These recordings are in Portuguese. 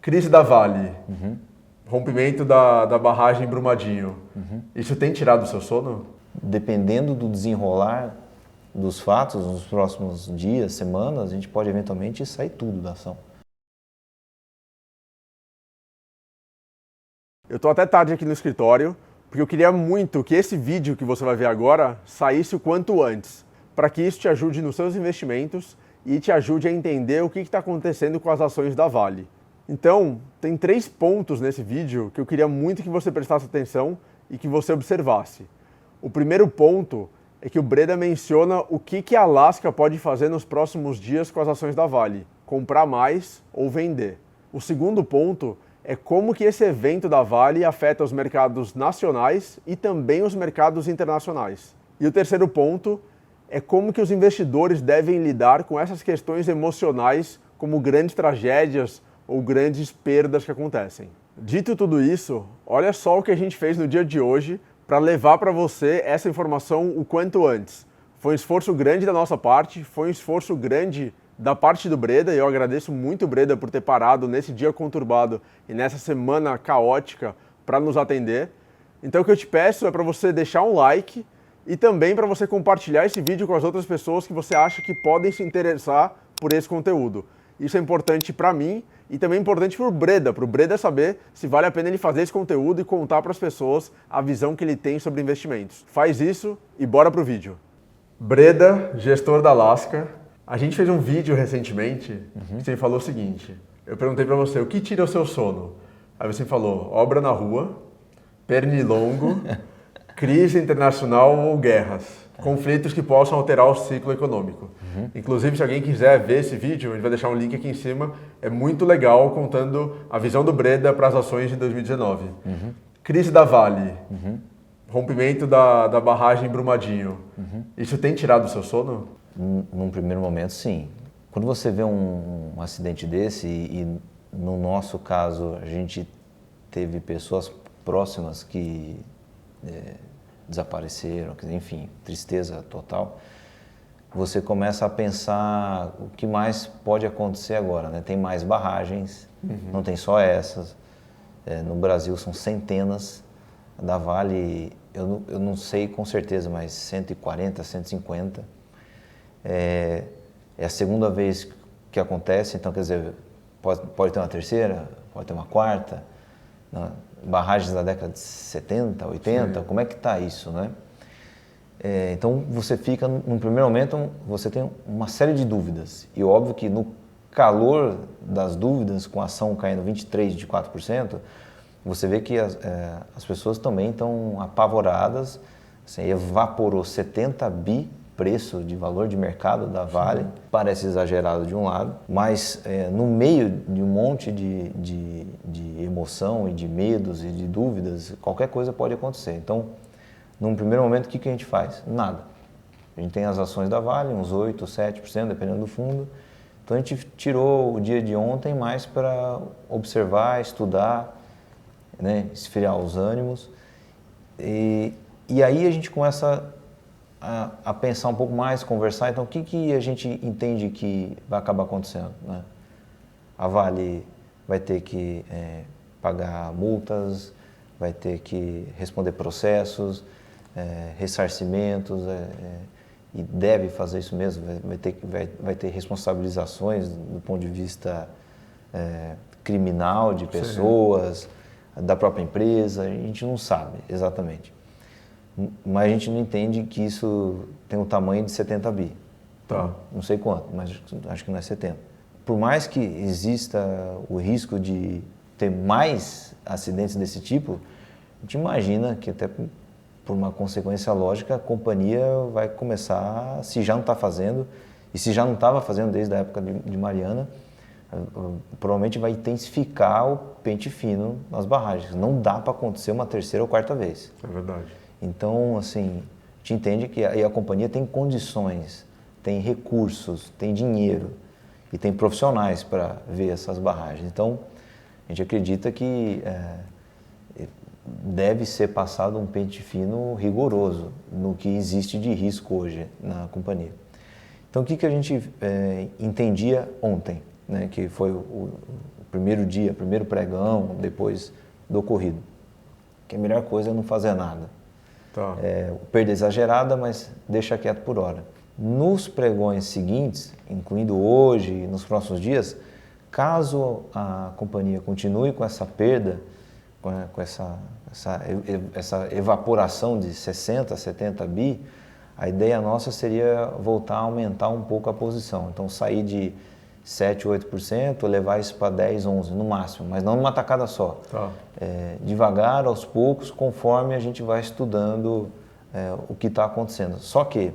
Crise da Vale, rompimento da barragem em Brumadinho. Isso tem tirado o seu sono? Dependendo do desenrolar dos fatos, nos próximos dias, semanas, a gente pode eventualmente sair tudo da ação. Eu estou até tarde aqui no escritório, porque eu queria muito que esse vídeo que você vai ver agora saísse o quanto antes, para que isso te ajude nos seus investimentos e te ajude a entender o que está acontecendo com as ações da Vale. Então, tem 3 pontos nesse vídeo que eu queria muito que você prestasse atenção e que você observasse. O primeiro ponto é que o Breda menciona o que a Alaska pode fazer nos próximos dias com as ações da Vale, comprar mais ou vender. O segundo ponto é como que esse evento da Vale afeta os mercados nacionais e também os mercados internacionais. E o terceiro ponto é como que os investidores devem lidar com essas questões emocionais, como grandes tragédias ou grandes perdas que acontecem. Dito tudo isso, olha só o que a gente fez no dia de hoje para levar para você essa informação o quanto antes. Foi um esforço grande da nossa parte, foi um esforço grande da parte do Breda, e eu agradeço muito o Breda por ter parado nesse dia conturbado e nessa semana caótica para nos atender. Então o que eu te peço é para você deixar um like e também para você compartilhar esse vídeo com as outras pessoas que você acha que podem se interessar por esse conteúdo. Isso é importante para mim e também importante para o Breda saber se vale a pena ele fazer esse conteúdo e contar para as pessoas a visão que ele tem sobre investimentos. Faz isso e bora pro vídeo. Breda, gestor da Alaska. A gente fez um vídeo recentemente que você falou o seguinte, eu perguntei para você, o que tira o seu sono? Aí você falou, obra na rua, pernilongo, crise internacional ou guerras, conflitos que possam alterar o ciclo econômico. Inclusive, se alguém quiser ver esse vídeo, a gente vai deixar um link aqui em cima, é muito legal contando a visão do Breda para as ações de 2019. Crise da Vale, rompimento da barragem em Brumadinho. Isso tem tirado o seu sono? Num primeiro momento, sim. Quando você vê um acidente desse, e no nosso caso a gente teve pessoas próximas que desapareceram, enfim, tristeza total, você começa a pensar o que mais pode acontecer agora, né? Tem mais barragens, não tem só essas. No Brasil são centenas, da Vale, eu não sei com certeza, mas 140, 150. É a segunda vez que acontece, então quer dizer, pode ter uma terceira, pode ter uma quarta, né? Barragens da década de 70, 80, Sim. Como é que está isso, né? Então você fica, num primeiro momento, você tem uma série de dúvidas, e óbvio que no calor das dúvidas, com a ação caindo 23,4%, você vê que as pessoas também estão apavoradas, assim, evaporou 70 bi preço de valor de mercado da Vale, parece exagerado de um lado, mas no meio de um monte de emoção e de medos e de dúvidas, qualquer coisa pode acontecer. Então, num primeiro momento, o que a gente faz? Nada. A gente tem as ações da Vale, uns 8%, 7%, dependendo do fundo. Então, a gente tirou o dia de ontem mais para observar, estudar, né, esfriar os ânimos. E aí a gente começa a pensar um pouco mais, conversar. Então, o que a gente entende que vai acabar acontecendo, né? A Vale vai ter que pagar multas, vai ter que responder processos, ressarcimentos, e deve fazer isso mesmo, vai ter responsabilizações do ponto de vista criminal de pessoas, Sim. Da própria empresa, a gente não sabe exatamente. Mas a gente não entende que isso tem um tamanho de 70 bi. Tá. Não sei quanto, mas acho que não é 70. Por mais que exista o risco de ter mais acidentes desse tipo, a gente imagina que até por uma consequência lógica a companhia vai começar, se já não está fazendo, e se já não estava fazendo desde a época de Mariana, provavelmente vai intensificar o pente fino nas barragens. Não dá para acontecer uma terceira ou quarta vez. É verdade. Então, assim, a gente entende que a companhia tem condições, tem recursos, tem dinheiro e tem profissionais para ver essas barragens. Então, a gente acredita que deve ser passado um pente fino rigoroso no que existe de risco hoje na companhia. Então, o que a gente entendia ontem, né, que foi o primeiro dia, primeiro pregão, depois do ocorrido. Que a melhor coisa é não fazer nada. Tá. Perda exagerada, mas deixa quieto por hora. Nos pregões seguintes, incluindo hoje e nos próximos dias, caso a companhia continue com essa perda, com essa evaporação de 60, 70 bi, a ideia nossa seria voltar a aumentar um pouco a posição. Então, sair de 7, 8%, levar isso para 10, 11 no máximo, mas não numa tacada só. Tá. Devagar, aos poucos, conforme a gente vai estudando o que está acontecendo. Só que,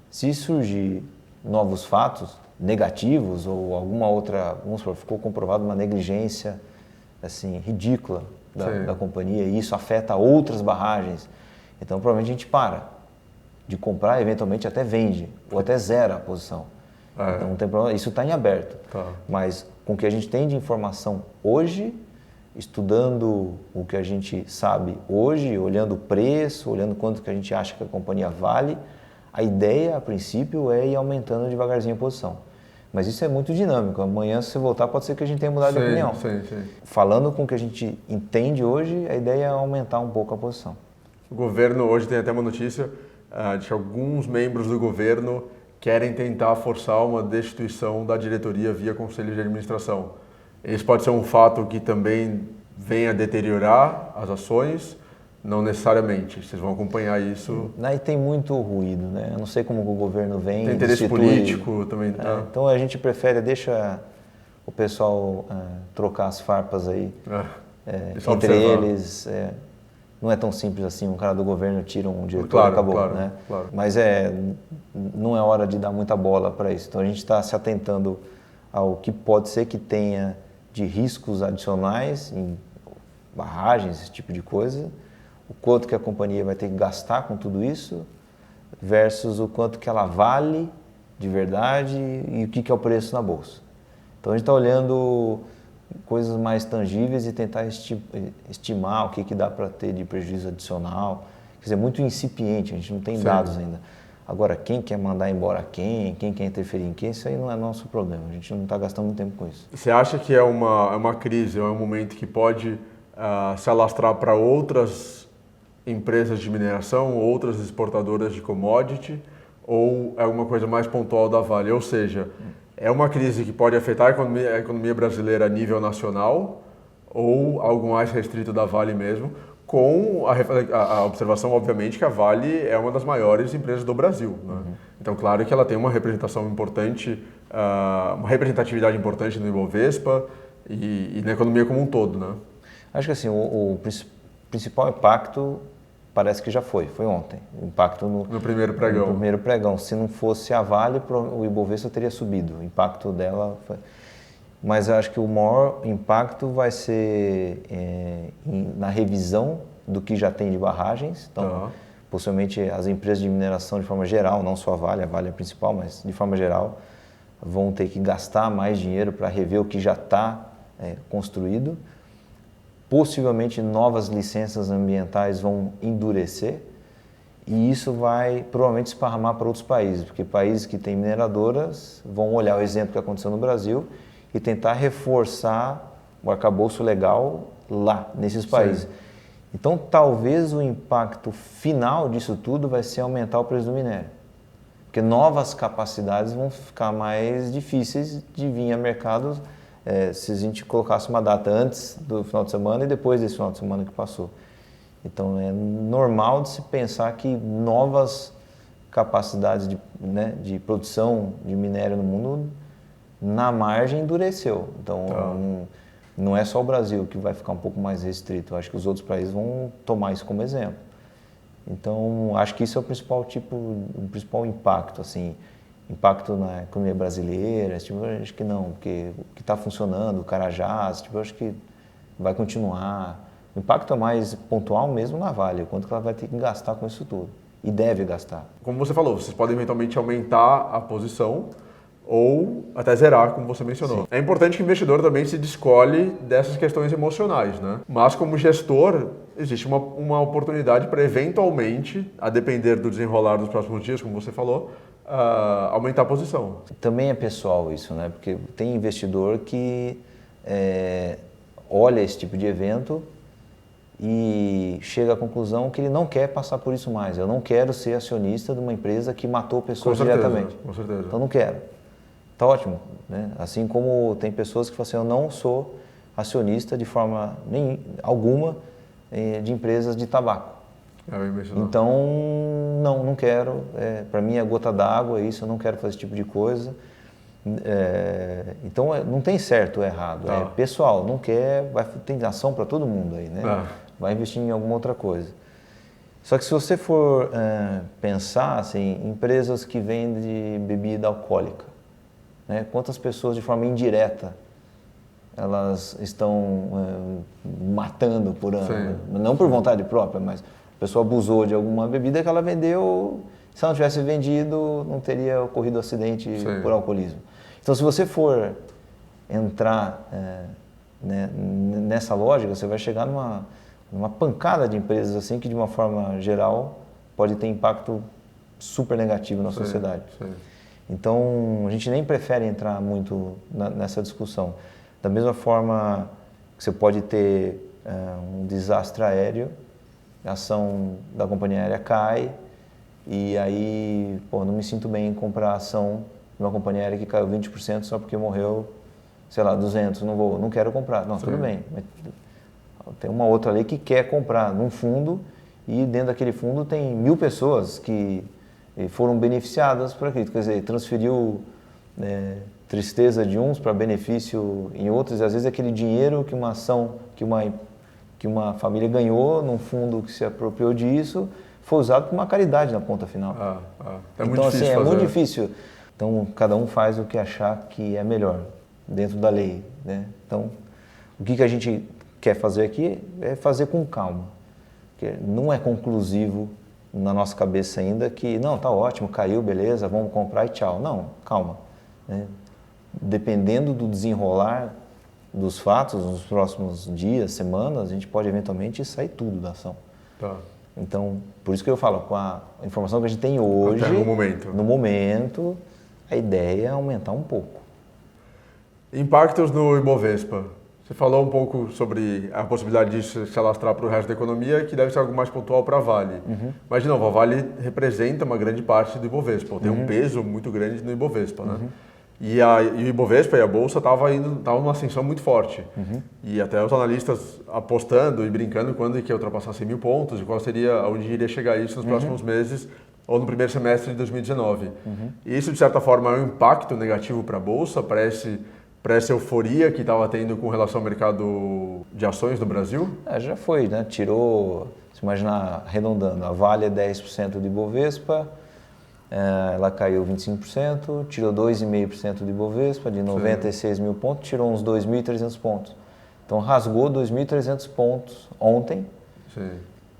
se surgir novos fatos negativos ou alguma outra, vamos supor, ficou comprovada uma negligência assim, ridícula da companhia e isso afeta outras barragens, então provavelmente a gente para de comprar, eventualmente até vende ou até zera a posição. Então não tem problema, isso está em aberto. Tá. Mas com o que a gente tem de informação hoje, estudando o que a gente sabe hoje, olhando o preço, olhando quanto que a gente acha que a companhia vale, a ideia, a princípio, é ir aumentando devagarzinho a posição. Mas isso é muito dinâmico. Amanhã, se você voltar, pode ser que a gente tenha mudado de opinião. Sim. Falando com o que a gente entende hoje, a ideia é aumentar um pouco a posição. O governo, hoje tem até uma notícia de que alguns membros do governo querem tentar forçar uma destituição da diretoria via conselho de administração. Esse pode ser um fato que também venha a deteriorar as ações? Não necessariamente, vocês vão acompanhar isso. Aí tem muito ruído, né? Eu não sei como o governo vem. Tem interesse político também. Tá? Então a gente prefere, deixa o pessoal trocar as farpas aí entre eles. Não é tão simples assim, um cara do governo tira um diretor e acabou. Né? Claro. Mas não é hora de dar muita bola para isso. Então a gente está se atentando ao que pode ser que tenha de riscos adicionais em barragens, esse tipo de coisa. O quanto que a companhia vai ter que gastar com tudo isso versus o quanto que ela vale de verdade e o que é o preço na bolsa. Então a gente está olhando coisas mais tangíveis e tentar estimar o que dá para ter de prejuízo adicional. Quer dizer, muito incipiente, a gente não tem dados ainda. Agora, quem quer mandar embora quem quer interferir em quem, isso aí não é nosso problema. A gente não está gastando muito tempo com isso. Você acha que é uma crise, é um momento que pode se alastrar para outras empresas de mineração, outras exportadoras de commodity, ou é alguma coisa mais pontual da Vale? Ou seja, é uma crise que pode afetar a economia brasileira a nível nacional, ou algo mais restrito da Vale mesmo, com a observação, obviamente, que a Vale é uma das maiores empresas do Brasil. Né? Então, claro que ela tem uma representação importante, uma representatividade importante no Ibovespa e na economia como um todo. Né? Acho que assim, o principal impacto parece que já foi ontem. O impacto no primeiro pregão. No primeiro pregão. Se não fosse a Vale, o Ibovespa teria subido. O impacto dela foi... Mas eu acho que o maior impacto vai ser na revisão do que já tem de barragens. Então, possivelmente as empresas de mineração de forma geral, não só a Vale é a principal, mas de forma geral, vão ter que gastar mais dinheiro para rever o que já está construído. Possivelmente novas licenças ambientais vão endurecer e isso vai provavelmente esparramar para outros países, porque países que têm mineradoras vão olhar o exemplo que aconteceu no Brasil e tentar reforçar o arcabouço legal lá, nesses países. Sim. Então, talvez o impacto final disso tudo vai ser aumentar o preço do minério, porque novas capacidades vão ficar mais difíceis de vir a mercado. Se a gente colocasse uma data antes do final de semana e depois desse final de semana que passou. Então, é normal de se pensar que novas capacidades de produção de minério no mundo, na margem, endureceu. Então, não é só o Brasil que vai ficar um pouco mais restrito. Eu acho que os outros países vão tomar isso como exemplo. Então, acho que isso é o principal impacto, assim. Impacto na economia brasileira, acho que não, porque o que está funcionando, o Carajás, acho que vai continuar. O impacto é mais pontual mesmo na Vale, o quanto que ela vai ter que gastar com isso tudo, e deve gastar. Como você falou, vocês podem eventualmente aumentar a posição ou até zerar, como você mencionou. Sim. É importante que o investidor também se descolhe dessas questões emocionais, né? Mas como gestor, existe uma oportunidade para eventualmente, a depender do desenrolar dos próximos dias, como você falou, aumentar a posição. Também é pessoal isso, né? Porque tem investidor que olha esse tipo de evento e chega à conclusão que ele não quer passar por isso mais. Eu não quero ser acionista de uma empresa que matou pessoas diretamente. Com certeza. Então não quero. Tá ótimo, né? Assim como tem pessoas que falam assim, eu não sou acionista de forma alguma de empresas de tabaco. Então, não quero. Para mim é gota d'água isso, eu não quero fazer esse tipo de coisa. Então não tem certo ou errado, é pessoal, não quer, tem ação para todo mundo aí, né? Vai investir em alguma outra coisa. Só que se você for pensar assim, empresas que vendem bebida alcoólica, né? Quantas pessoas de forma indireta elas estão matando por ano, né? Não por vontade própria, mas a pessoa abusou de alguma bebida que ela vendeu, se ela não tivesse vendido não teria ocorrido acidente por alcoolismo. Então, se você for entrar nessa lógica, você vai chegar numa pancada de empresas assim que, de uma forma geral, pode ter impacto super negativo na sociedade. Então, a gente nem prefere entrar muito nessa discussão. Da mesma forma que você pode ter um desastre aéreo, a ação da companhia aérea cai, e aí, não me sinto bem em comprar a ação de uma companhia aérea que caiu 20% só porque morreu, sei lá, 200, não quero comprar. Não, tudo bem, mas tem uma outra ali que quer comprar num fundo e dentro daquele fundo tem 1000 pessoas que foram beneficiadas por aquilo. Quer dizer, transferiu tristeza de uns para benefício em outros, e às vezes aquele dinheiro que uma ação, que uma família ganhou num fundo que se apropriou disso, foi usado para uma caridade na ponta final. Então, assim, é muito difícil. Então, cada um faz o que achar que é melhor, dentro da lei, né? Então, o que a gente quer fazer aqui é fazer com calma. Porque não é conclusivo na nossa cabeça ainda que, não, tá ótimo, caiu, beleza, vamos comprar e tchau. Não, calma. Né? Dependendo do desenrolar dos fatos, nos próximos dias, semanas, a gente pode eventualmente sair tudo da ação. Então, por isso que eu falo, com a informação que a gente tem hoje, no momento, a ideia é aumentar um pouco. Impactos no Ibovespa. Você falou um pouco sobre a possibilidade disso se alastrar para o resto da economia, que deve ser algo mais pontual para a Vale. Mas, de novo, a Vale representa uma grande parte do Ibovespa, tem um peso muito grande no Ibovespa, né? E o Ibovespa e a Bolsa estavam numa ascensão muito forte. E até os analistas apostando e brincando quando que ia ultrapassar 100 mil pontos e qual seria, onde iria chegar isso nos próximos meses ou no primeiro semestre de 2019. E isso, de certa forma, é um impacto negativo para a Bolsa, para essa euforia que estava tendo com relação ao mercado de ações no Brasil? Já foi, né? Tirou, se imaginar, arredondando, a Vale é 10% do Ibovespa, ela caiu 25%, tirou 2,5% do Ibovespa, de 96 mil pontos, tirou uns 2.300 pontos. Então rasgou 2.300 pontos ontem,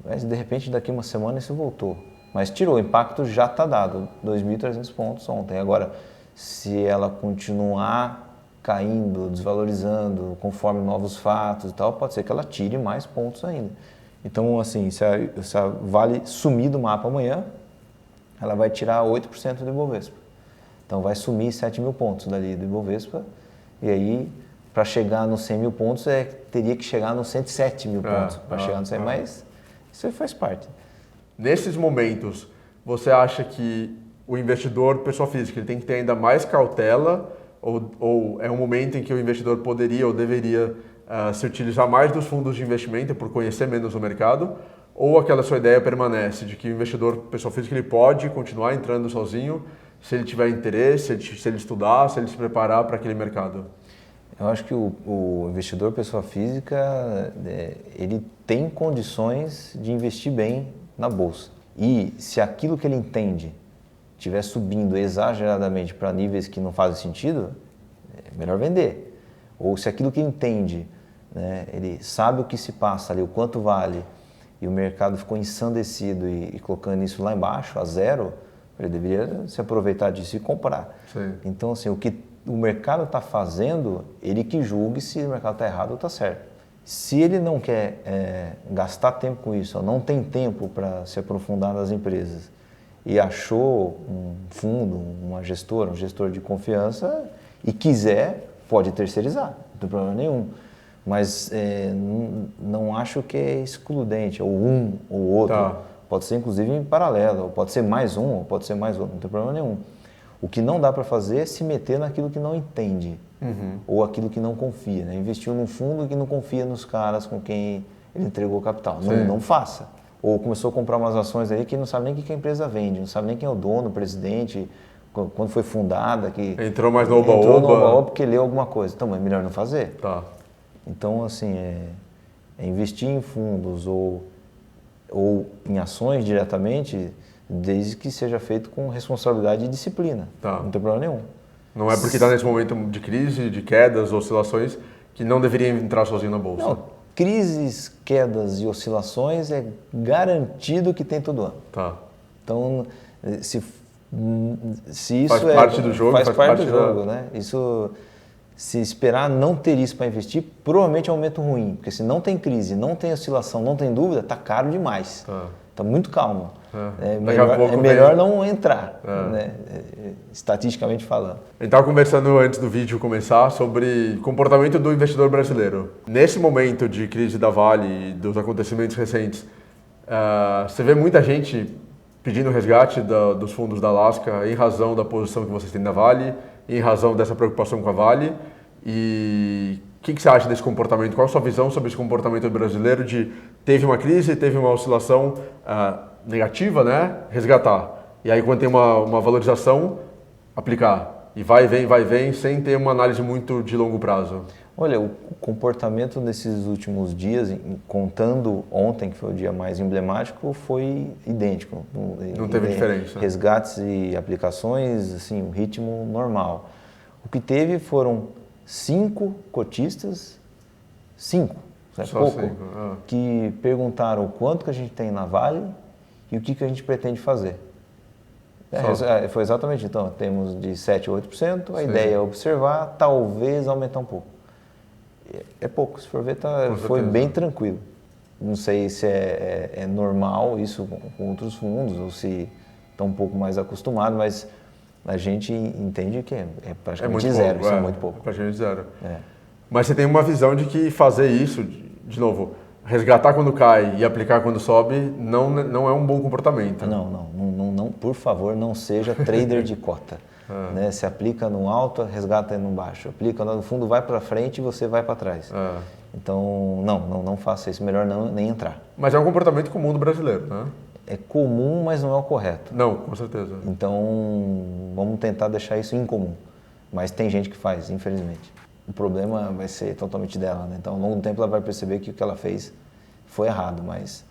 mas de repente daqui uma semana isso voltou. Mas tirou, o impacto já está dado, 2.300 pontos ontem. Agora, se ela continuar caindo, desvalorizando, conforme novos fatos e tal, pode ser que ela tire mais pontos ainda. Então, assim, se a Vale sumir do mapa amanhã, ela vai tirar 8% do Ibovespa. Então, vai sumir 7 mil pontos dali do Ibovespa, e aí, para chegar nos 100 mil pontos, teria que chegar nos 107 mil pontos para chegar nos 100, mas isso faz parte. Nesses momentos, você acha que o investidor, pessoa física, ele tem que ter ainda mais cautela ou é um momento em que o investidor poderia ou deveria se utilizar mais dos fundos de investimento por conhecer menos o mercado? Ou aquela sua ideia permanece de que o investidor, pessoa física, ele pode continuar entrando sozinho se ele tiver interesse, se ele estudar, se ele se preparar para aquele mercado? Eu acho que o investidor, pessoa física, ele tem condições de investir bem na bolsa. E se aquilo que ele entende estiver subindo exageradamente para níveis que não fazem sentido, é melhor vender. Ou se aquilo que ele entende, né, ele sabe o que se passa ali, o quanto vale, e o mercado ficou ensandecido e colocando isso lá embaixo, a zero, ele deveria se aproveitar disso e comprar. Então, assim, o que o mercado está fazendo, ele que julgue se o mercado está errado ou está certo. Se ele não quer gastar tempo com isso, ou não tem tempo para se aprofundar nas empresas, e achou um fundo, uma gestora, um gestor de confiança, e quiser, pode terceirizar. não tem problema nenhum. Mas não acho que é excludente, ou um ou outro. Tá. Pode ser inclusive em paralelo, ou pode ser mais um, ou pode ser mais outro, não tem problema nenhum. O que não dá para fazer é se meter naquilo que não entende, ou aquilo que não confia. Né? Investiu num fundo que não confia nos caras com quem ele entregou o capital. Não faça. Ou começou a comprar umas ações aí que não sabe nem o que a empresa vende, não sabe nem quem é o dono, o presidente, quando foi fundada. Que entrou mais no oba-oba. Entrou no oba-oba porque leu alguma coisa. Então é melhor não fazer. Tá. Então, assim, investir em fundos ou em ações diretamente, desde que seja feito com responsabilidade e disciplina. Tá. Não tem problema nenhum. Não é porque está nesse momento de crise, de quedas, oscilações, que não deveria entrar sozinho na bolsa. Não, crises, quedas e oscilações é garantido que tem todo ano. Tá. Então, se isso faz parte do jogo, faz parte do jogo, né? Isso, se esperar não ter isso para investir, provavelmente é um momento ruim, porque se não tem crise, não tem oscilação, não tem dúvida, tá caro demais. Tá muito calmo. É melhor não entrar, né? Estatisticamente falando. A gente estava conversando antes do vídeo começar sobre comportamento do investidor brasileiro. Nesse momento de crise da Vale e dos acontecimentos recentes, você vê muita gente pedindo resgate dos fundos da Alaska em razão da posição que vocês têm na Vale, em razão dessa preocupação com a Vale. E o que você acha desse comportamento? Qual a sua visão sobre esse comportamento brasileiro de teve uma crise, teve uma oscilação negativa, né? Resgatar. E aí quando tem uma valorização, aplicar. E vai e vem, sem ter uma análise muito de longo prazo. Olha, o comportamento nesses últimos dias, contando ontem, que foi o dia mais emblemático, foi idêntico. Não teve diferença. Resgates e aplicações, assim, um ritmo normal. O que teve foram 5 cotistas, 5, é pouco, que perguntaram o quanto que a gente tem na Vale e o que a gente pretende fazer. Foi exatamente, então, temos de 7% a 8%, a ideia é observar, talvez aumentar um pouco. É pouco, se for ver, foi bem tranquilo. Não sei se é normal isso com outros fundos, ou se estão um pouco mais acostumados, mas a gente entende que é praticamente zero, isso é muito pouco. É praticamente zero. Mas você tem uma visão de que fazer isso, de novo, resgatar quando cai e aplicar quando sobe, não é um bom comportamento. Não, por favor, não seja trader de cota. Né? Se aplica no alto, resgata no baixo. Aplica no fundo, vai para frente e você vai para trás. Então, não faça isso. Melhor nem entrar. Mas é um comportamento comum do brasileiro, né? É comum, mas não é o correto. Não, com certeza. Então, vamos tentar deixar isso incomum. Mas tem gente que faz, infelizmente. O problema vai ser totalmente dela, né? Então, ao longo do tempo, ela vai perceber que o que ela fez foi errado. Mas,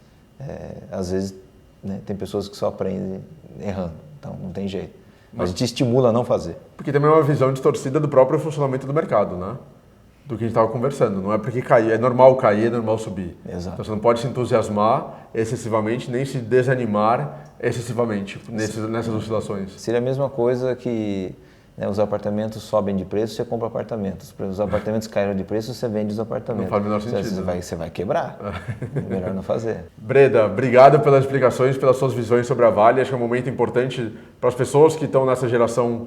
às vezes, né, tem pessoas que só aprendem errando. Então, não tem jeito. Mas a gente estimula a não fazer. Porque também é uma visão distorcida do próprio funcionamento do mercado, né? Do que a gente estava conversando. Não é porque cair, é normal cair, é normal subir. Exato. Então você não pode se entusiasmar excessivamente, nem se desanimar excessivamente nessas oscilações. Seria a mesma coisa que os apartamentos sobem de preço, você compra apartamentos. Os apartamentos caíram de preço, você vende os apartamentos. Não faz o menor sentido. Você vai quebrar. Melhor não fazer. Breda, obrigado pelas explicações, pelas suas visões sobre a Vale. Acho que é um momento importante para as pessoas que estão nessa geração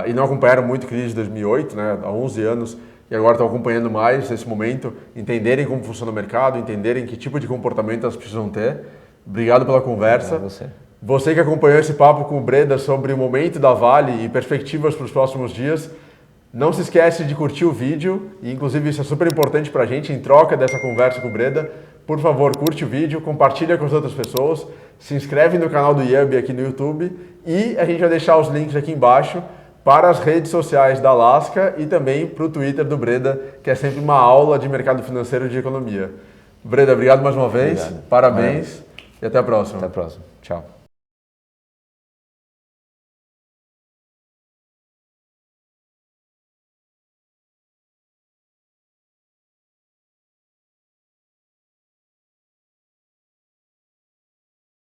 e não acompanharam muito a crise de 2008, né, há 11 anos, e agora estão acompanhando mais esse momento, entenderem como funciona o mercado, entenderem que tipo de comportamento elas precisam ter. Obrigado pela conversa. Você que acompanhou esse papo com o Breda sobre o momento da Vale e perspectivas para os próximos dias, não se esquece de curtir o vídeo, e inclusive isso é super importante para a gente, em troca dessa conversa com o Breda. Por favor, curte o vídeo, compartilha com as outras pessoas, se inscreve no canal do IAB aqui no YouTube e a gente vai deixar os links aqui embaixo para as redes sociais da Alaska e também para o Twitter do Breda, que é sempre uma aula de mercado financeiro e de economia. Breda, obrigado mais uma vez, parabéns e até a próxima. Até a próxima, tchau.